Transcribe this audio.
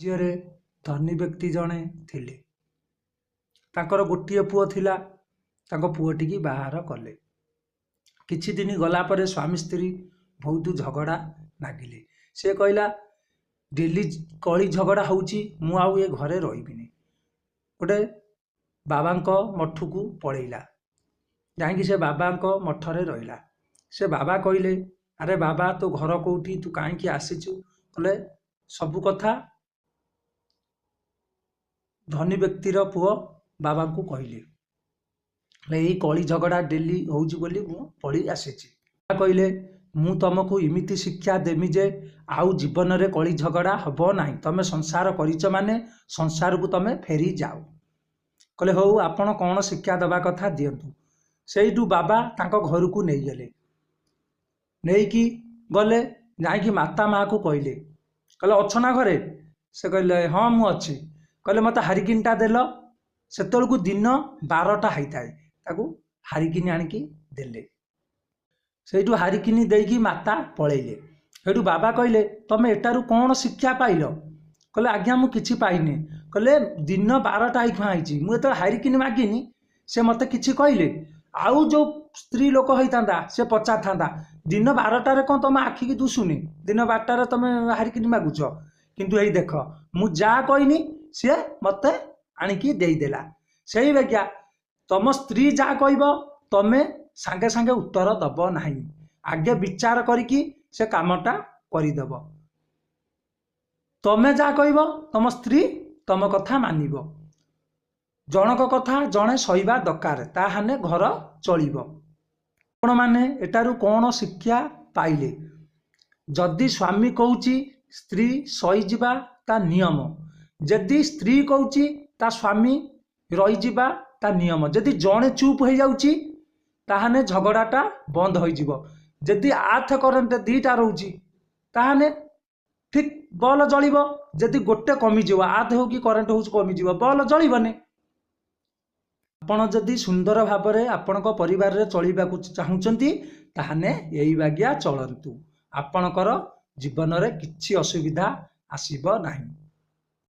राज्य धनी व्यक्ति जड़े थिले तांकर गोटे पुओ थिला तांको पुओटी बाहर कले। किछि दिन गला परे स्वामी स्त्री बहुत झगड़ा नागिले। से कहला डेली कली झगड़ा होउची मु आउ ए घरे रहिबिनी। गोटे बाबांको मठू पलैला जाकि से बाबांको मठरे रहिला। से बाबा कहले अरे बाबा तो घर कोठी तू कहीं आसीचु कहले सबु कथा धनी व्यक्तिर पुओ बाबा को कहले यही कली झगड़ा डेली होउची बोली मु पड़ी आसीची। कहले मु तुमको इमिति शिक्षा देमी जे आउ जीवन रे कली झगड़ा हबो नाही। तमे संसार करिच माने संसार को तमे फेरी जाओ। कहले हो आपण कौन शिक्षा दबा कथा दियंतु। सेइटू बाबा तांको घर को नहीं गले। नहीं कि गले जाकि माता माँ को कहले कहले अच्छ ना घरे। से कहले हाँ मु अच्छी। कहले मत हारिकिनटा देल। सेतलकू दिन 12टा होता है ताकू हारिकिनी आनिकी देले। सेठू हारिकिनी देकी माता पलैले। सेठू बाबा कहले तमे एटारू कौन शिक्षा पाइल। कहले आज्ञा मु किछि पाइनी। कहले दिन 12टा आई मु एत हारिकिनी मागिनी से मते किछि कहले आउ जो स्त्री लोक होता से पचा था दिन 12टारे कौन तुम आखि की दुसुनी दिन 12टारे तुम हारिकिनी मागुच। किंतु यही देख मु जा कहनी सी मते आणिकी देदेला। से बेग्या तुम स्त्री जा कहब तमें सांगे सांगे उत्तर दब नहीं। आगे विचार करिकी से कामटा करदेव। तमें जा कहब तुम स्त्री तुम कथा मानिब। जनक कथा जड़े सहिबा दरकार ताहाने घर चलिब। आपण माने एटारू कौन शिक्षा पाइले। जदि स्वामी कहूची स्त्री सहीजिबा ता नियम। जदि स्त्री कहूची ता स्वामी रहीजिबा ता नियम। जदि जड़े चुप हो जाउची ताहाने झगड़ाटा बंद हो जिवो। जदि आठ करंट दीटा रोची ताहाने ठीक बॉल जलिबो। जदि गोटे कमी जिवो आठ हो कि करंट हो कमी जिवो बॉल जलिबने। आपण जदि सुंदर भाबरे आपणको परिवार रे चलिबाकू चाहुचंती ताहाने एई बागिया चलंतु। आपणकर जीवन रे किछि असुविधा आसीबो नाही।